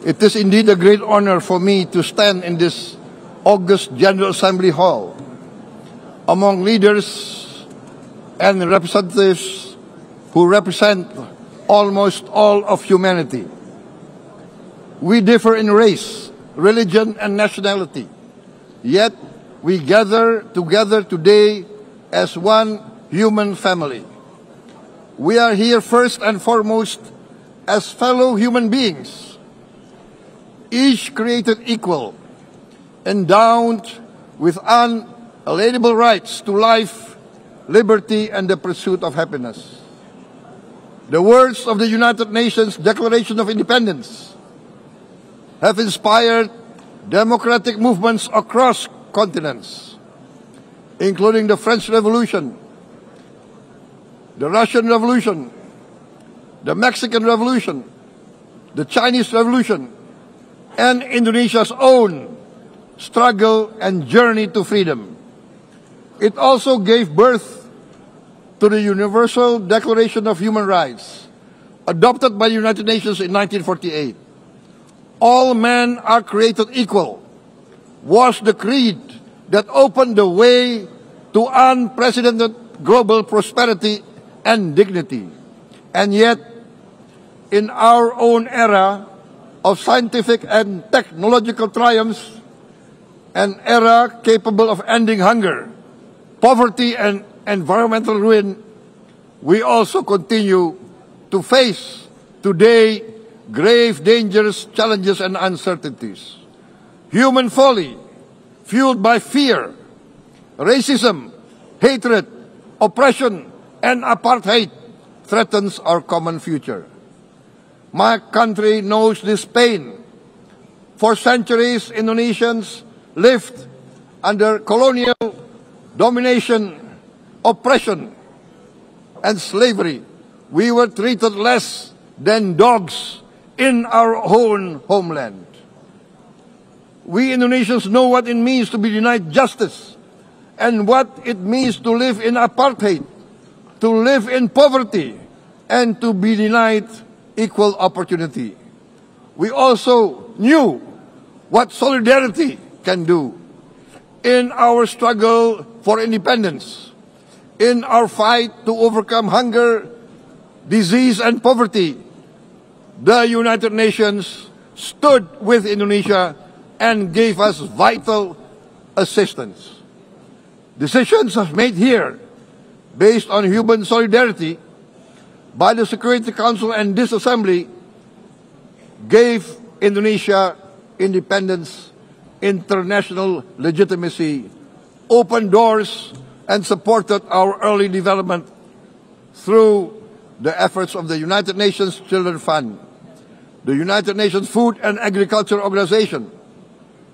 It is indeed a great honor for me to stand in this August General Assembly Hall among leaders and representatives who represent almost all of humanity. We differ in race, religion, and nationality, yet we gather together today as one human family. We are here first and foremost as fellow human beings, each created equal, endowed with unalienable rights to life, liberty, and the pursuit of happiness. The words of the United Nations Declaration of Independence have inspired democratic movements across continents, including the French Revolution, the Russian Revolution, the Mexican Revolution, the Chinese Revolution, and Indonesia's own struggle and journey to freedom. It also gave birth to the Universal Declaration of Human Rights, adopted by the United Nations in 1948. All men are created equal was the creed that opened the way to unprecedented global prosperity and dignity. And yet, in our own era of scientific and technological triumphs, an era capable of ending hunger, poverty, and environmental ruin, we also continue to face today grave dangers, challenges, and uncertainties. Human folly, fueled by fear, racism, hatred, oppression, and apartheid, threatens our common future. My country knows this pain. For centuries, Indonesians lived under colonial domination, oppression, and slavery. We were treated less than dogs in our own homeland. We Indonesians know what it means to be denied justice and what it means to live in apartheid, to live in poverty, and to be denied equal opportunity. We also knew what solidarity can do in our struggle for independence, in our fight to overcome hunger, disease, and poverty. The United Nations stood with Indonesia and gave us vital assistance. Decisions made here based on human solidarity by the Security Council and this Assembly gave Indonesia independence, international legitimacy, opened doors, and supported our early development through the efforts of the United Nations Children Fund, the United Nations Food and Agriculture Organization,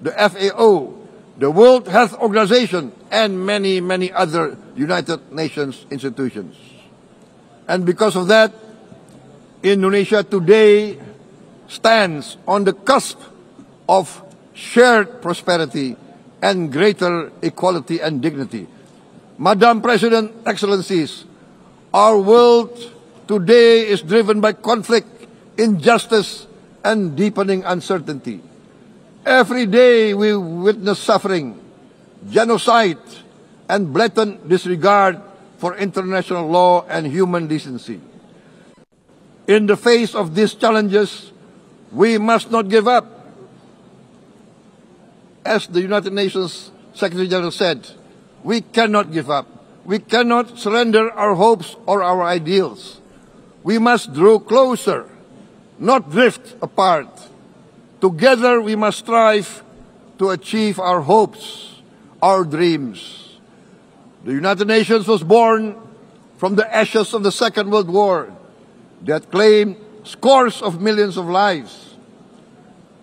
the FAO, the World Health Organization, and many, many other United Nations institutions. And because of that, Indonesia today stands on the cusp of shared prosperity and greater equality and dignity. Madam President, Excellencies, our world today is driven by conflict, injustice, and deepening uncertainty. Every day we witness suffering, genocide, and blatant disregard for international law and human decency. In the face of these challenges, we must not give up. As the United Nations Secretary General said, we cannot give up. We cannot surrender our hopes or our ideals. We must draw closer, not drift apart. Together we must strive to achieve our hopes, our dreams. The United Nations was born from the ashes of the Second World War that claimed scores of millions of lives.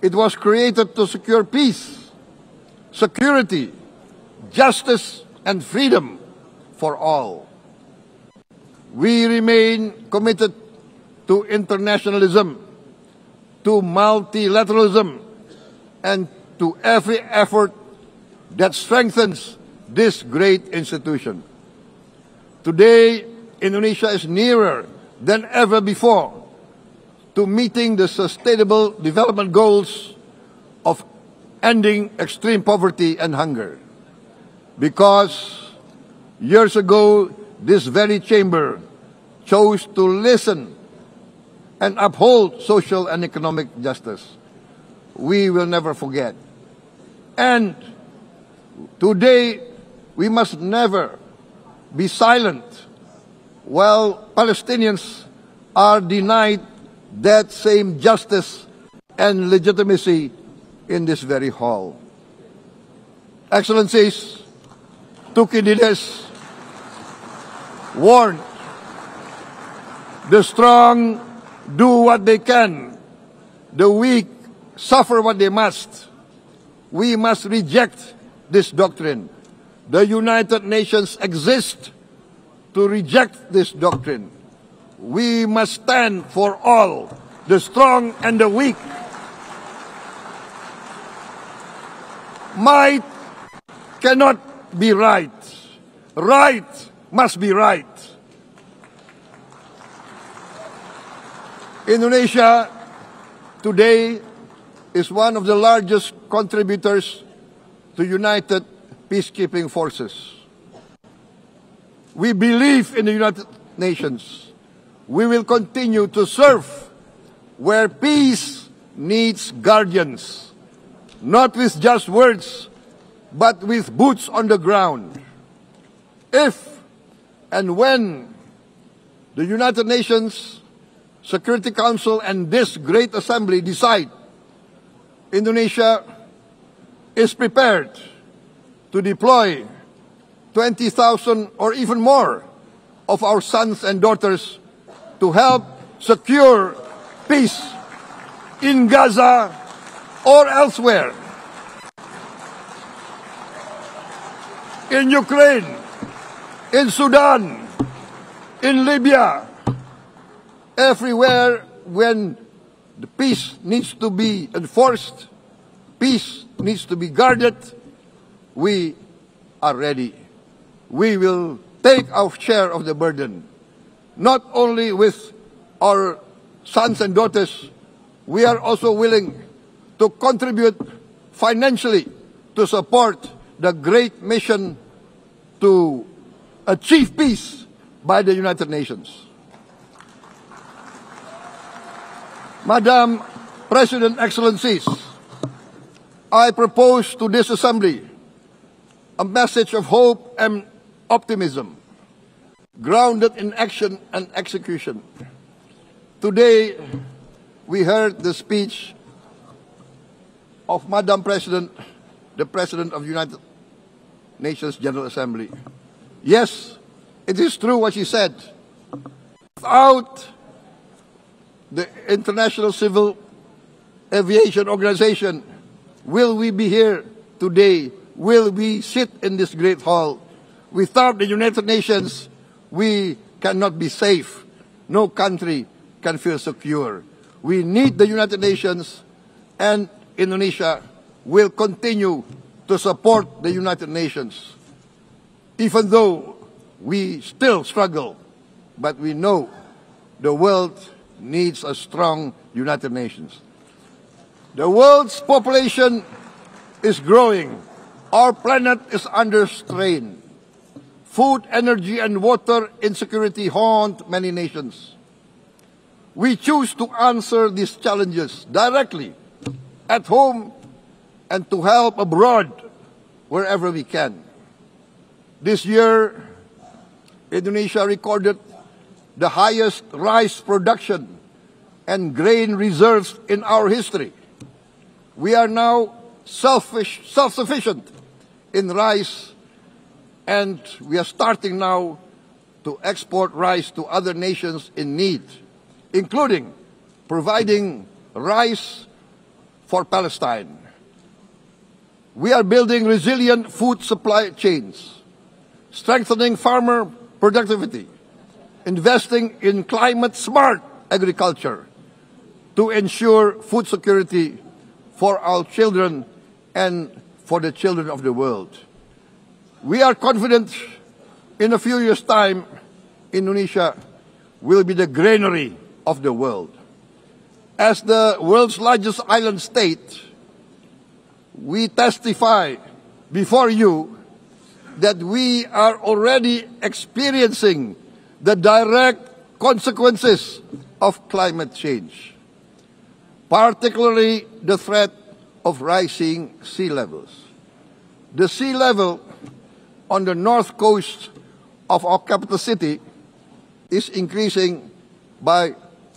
It was created to secure peace, security, justice, and freedom for all. We remain committed to internationalism, to multilateralism, and to every effort that strengthens this great institution. Today, Indonesia is nearer than ever before to meeting the Sustainable Development Goals of ending extreme poverty and hunger. Because years ago, this very chamber chose to listen and uphold social and economic justice. We will never forget. And today, we must never be silent while Palestinians are denied that same justice and legitimacy in this very hall. Excellencies, Thucydides warned, the strong do what they can, the weak suffer what they must. We must reject this doctrine. The United Nations exist to reject this doctrine. We must stand for all, the strong and the weak. Might cannot be right. Right must be right. Indonesia today is one of the largest contributors to United Peacekeeping Forces. We believe in the United Nations. We will continue to serve where peace needs guardians, not with just words, but with boots on the ground. If and when the United Nations Security Council and this great assembly decide Indonesia is prepared to deploy 20,000 or even more of our sons and daughters to help secure peace in Gaza or elsewhere, in Ukraine, in Sudan, in Libya, everywhere when the peace needs to be enforced, peace needs to be guarded, we are ready. We will take our share of the burden, not only with our sons and daughters, we are also willing to contribute financially to support the great mission to achieve peace by the United Nations. Madam President, Excellencies, I propose to this Assembly a message of hope and optimism, grounded in action and execution. Today, we heard the speech of Madam President, the President of the United Nations General Assembly. Yes, it is true what she said. Without the International Civil Aviation Organization, will we be here today? Will we sit in this great hall? Without the United Nations, we cannot be safe. No country can feel secure. We need the United Nations, and Indonesia will continue to support the United Nations. Even though we still struggle, but we know the world needs a strong United Nations. The world's population is growing. Our planet is under strain. Food, energy, and water insecurity haunt many nations. We choose to answer these challenges directly at home and to help abroad wherever we can. This year, Indonesia recorded the highest rice production and grain reserves in our history. We are now self-sufficient in rice, and we are starting now to export rice to other nations in need, including providing rice for Palestine. We are building resilient food supply chains, strengthening farmer productivity, investing in climate-smart agriculture to ensure food security for our children and for the children of the world. We are confident in a few years' time, Indonesia will be the granary of the world. As the world's largest island state, we testify before you that we are already experiencing the direct consequences of climate change, particularly the threat of rising sea levels. The sea level on the north coast of our capital city is increasing by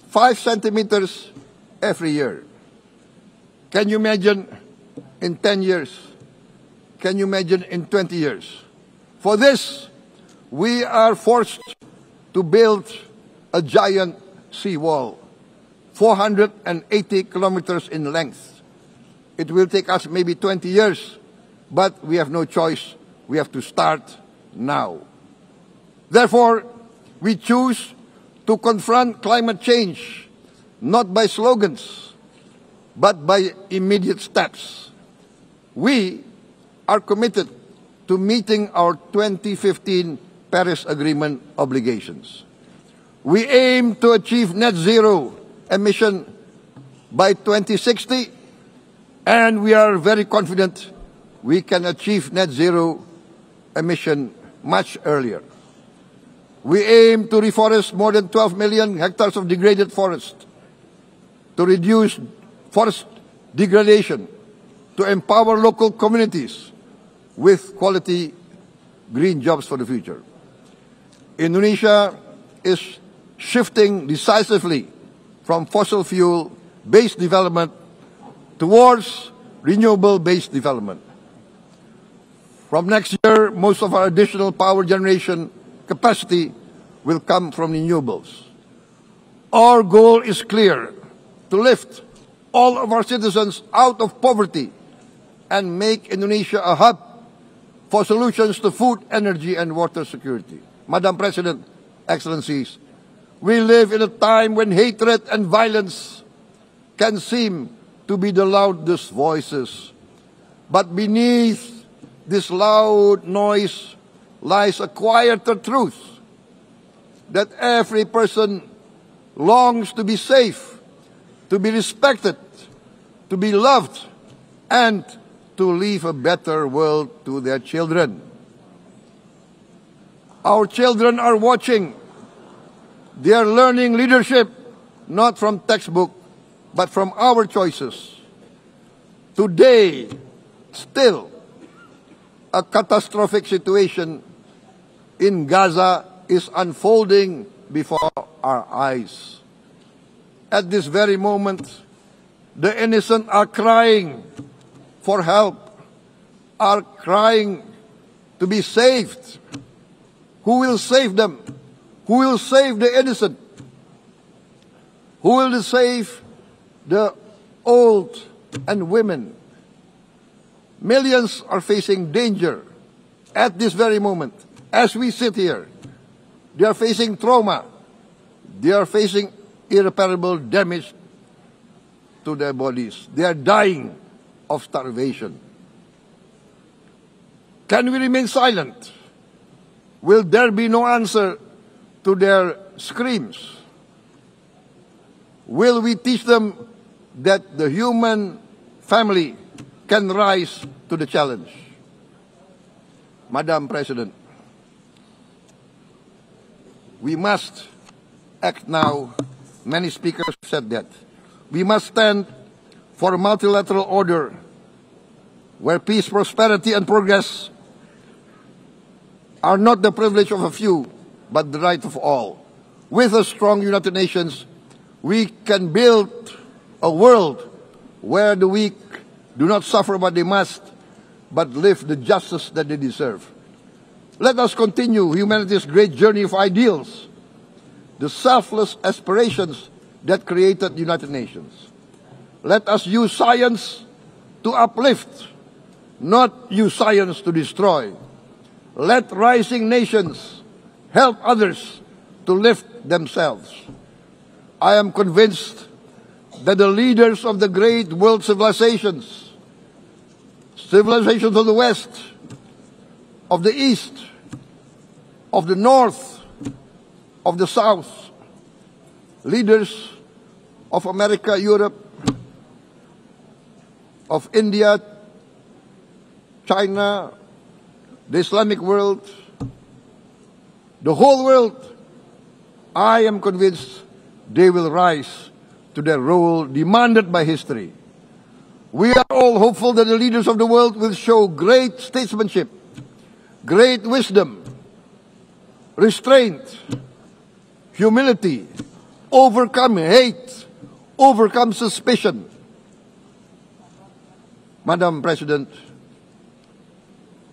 5 centimeters every year. Can you imagine in 10 years? Can you imagine in 20 years? For this, we are forced to build a giant seawall, 480 kilometers in length. It will take us maybe 20 years, but we have no choice. We have to start now. Therefore, we choose to confront climate change not by slogans, but by immediate steps. We are committed to meeting our 2015 Paris Agreement obligations. We aim to achieve net zero emission by 2060, and we are very confident we can achieve net zero emission much earlier. We aim to reforest more than 12 million hectares of degraded forest, to reduce forest degradation, to empower local communities with quality green jobs for the future. Indonesia is shifting decisively from fossil fuel-based development towards renewable-based development. From next year, most of our additional power generation capacity will come from renewables. Our goal is clear: to lift all of our citizens out of poverty and make Indonesia a hub for solutions to food, energy, and water security. Madam President, Excellencies, we live in a time when hatred and violence can seem to be the loudest voices. But beneath this loud noise lies a quieter truth, that every person longs to be safe, to be respected, to be loved, and to leave a better world to their children. Our children are watching. They are learning leadership not from textbook, but from our choices. Today, still, a catastrophic situation in Gaza is unfolding before our eyes. At this very moment, the innocent are crying for help, are crying to be saved. Who will save them? Who will save the innocent? Who will save the old and women? Millions are facing danger at this very moment. As we sit here, they are facing trauma. They are facing irreparable damage to their bodies. They are dying of starvation. Can we remain silent? Will there be no answer to their screams? Will we teach them that the human family can rise to the challenge? Madam President, we must act now. Many speakers said that. We must stand for a multilateral order where peace, prosperity, and progress are not the privilege of a few, but the right of all. With a strong United Nations, we can build a world where the weak do not suffer what they must, but live the justice that they deserve. Let us continue humanity's great journey of ideals, the selfless aspirations that created the United Nations. Let us use science to uplift, not use science to destroy. Let rising nations help others to lift themselves. I am convinced that the leaders of the great world civilizations, civilizations of the West, of the East, of the North, of the South, leaders of America, Europe, of India, China, the Islamic world, the whole world, I am convinced they will rise to their role demanded by history. We are all hopeful that the leaders of the world will show great statesmanship, great wisdom, restraint, humility, overcome hate, overcome suspicion. Madam President,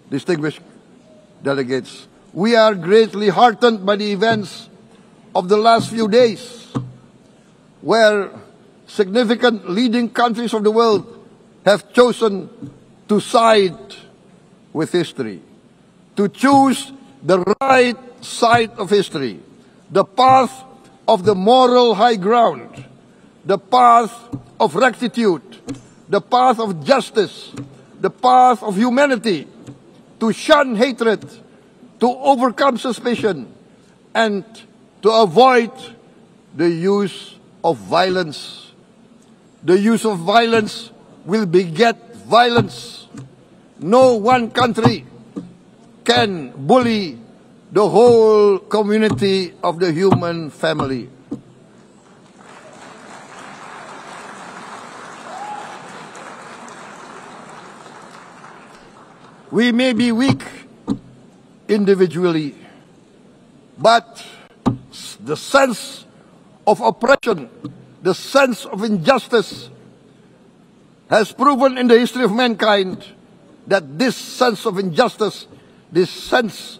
distinguished delegates, we are greatly heartened by the events of the last few days, where significant leading countries of the world have chosen to side with history, to choose the right side of history, the path of the moral high ground, the path of rectitude, the path of justice, the path of humanity, to shun hatred, to overcome suspicion, and to avoid the use of violence. The use of violence will beget violence. No one country can bully the whole community of the human family. We may be weak individually, but the sense of oppression, the sense of injustice has proven in the history of mankind that this sense of injustice, this sense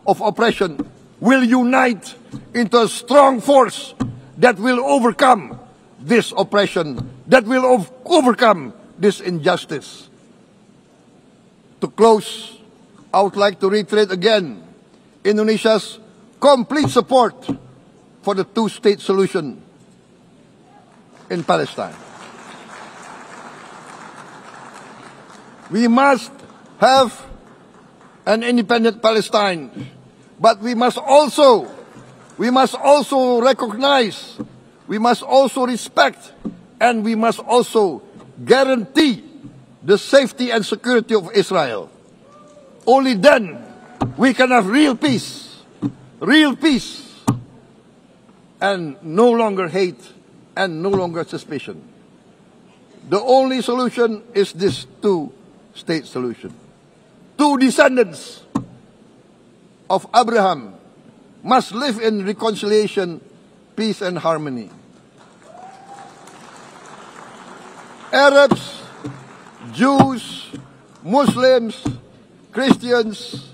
of oppression will unite into a strong force that will overcome this oppression, that will overcome this injustice. To close, I would like to reiterate again Indonesia's complete support for the two-state solution in Palestine. We must have an independent Palestine, but we must also recognize, we must also respect, and we must also guarantee the safety and security of Israel. Only then we can have real peace, and no longer hate and no longer suspicion. The only solution is this two-state solution. Two descendants of Abraham must live in reconciliation, peace, and harmony. Arabs, Jews, Muslims, Christians,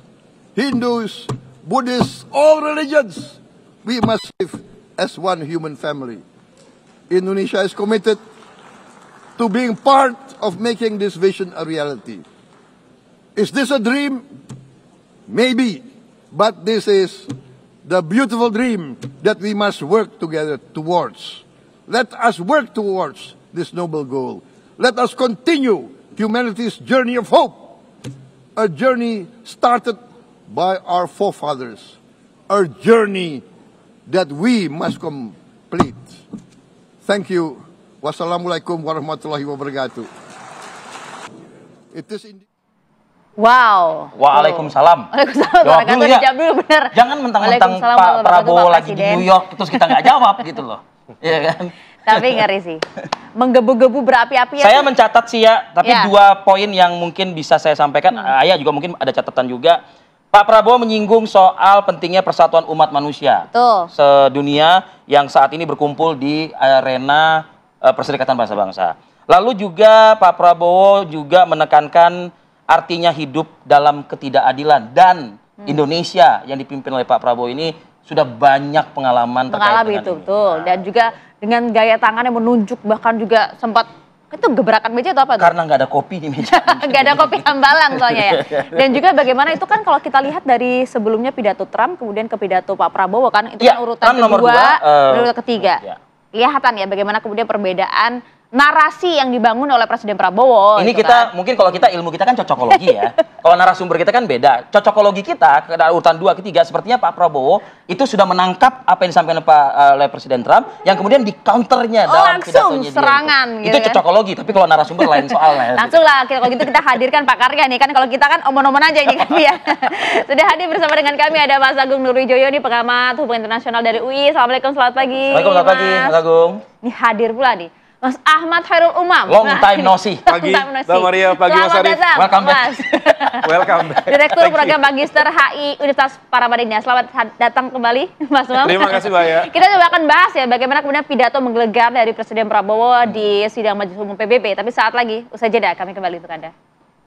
Hindus, Buddhists, all religions, we must live as one human family. Indonesia is committed to being part of making this vision a reality. Is this a dream? Maybe, but this is the beautiful dream that we must work together towards. Let us work towards this noble goal. Let us continue humanity's journey of hope, a journey started by our forefathers, a journey that we must complete. Thank you. Wassalamualaikum warahmatullahi wabarakatuh. It is indeed. Wow. Waalaikumsalam. Waalaikumsalam. Jawab dulu ya. Jawab dulu bener. Jangan mentang-mentang Pak Prabowo lagi di New York terus kita nggak jawab gitu loh. Iya kan? Tapi ngeri sih. Menggebu-gebu berapi-api ya. Saya mencatat sih ya, tapi dua poin yang mungkin bisa saya sampaikan. Ayah juga mungkin ada catatan juga. Pak Prabowo menyinggung soal pentingnya persatuan umat manusia. Betul. Sedunia yang saat ini berkumpul di arena Perserikatan Bangsa-Bangsa. Lalu juga Pak Prabowo juga menekankan artinya hidup dalam ketidakadilan. Dan Indonesia yang dipimpin oleh Pak Prabowo ini sudah banyak pengalaman terkait dengan itu, betul. Dan juga dengan gaya tangan yang menunjuk, bahkan juga sempat itu gebrakan meja atau apa tuh? Karena nggak ada kopi di meja. Nggak ada kopi hambalang soalnya ya. Dan juga bagaimana itu kan kalau kita lihat dari sebelumnya pidato Trump, kemudian ke pidato Pak Prabowo kan, itu kan urutan Trump kedua, nomor 2, urutan ketiga. Kelihatan ya bagaimana kemudian perbedaan narasi yang dibangun oleh Presiden Prabowo. Ini gitu kita, kan. mungkin kalau kita ilmu kita kan cocokologi ya. Kalau narasumber kita kan beda. Cocokologi kita, urutan 2, ketiga, sepertinya Pak Prabowo itu sudah menangkap apa yang disampaikan oleh Presiden Trump, yang kemudian di counternya dalam langsung pidatonya serangan. dia. Gitu Itu kan. cocokologi, tapi kalau narasumber lain soalnya. Langsung lah, kalau gitu kita hadirkan pakarnya nih kan. Kalau kita kan omong-omong aja ini kan ya. Sudah hadir bersama dengan kami ada Mas Agung Nurwijoyo nih, pengamat hubungan internasional dari UI. Assalamualaikum, selamat pagi. Assalamualaikum, selamat pagi, Mas Agung. Ini hadir pula nih Mas Ahmad Khairul Umam. Long time no see. Pagi, Mbak Maria, pagi Mas Selamat Arif. datang, Welcome back. Mas. Welcome back. Direktur Thank you. Program Magister HI Universitas Paramadina. Selamat datang kembali, Mas Umam. Terima kasih, Mbak ya. Kita coba akan bahas ya bagaimana kemudian pidato menggelegar dari Presiden Prabowo di sidang Majelis Umum PBB. Tapi saat lagi, usai jeda kami kembali untuk Anda.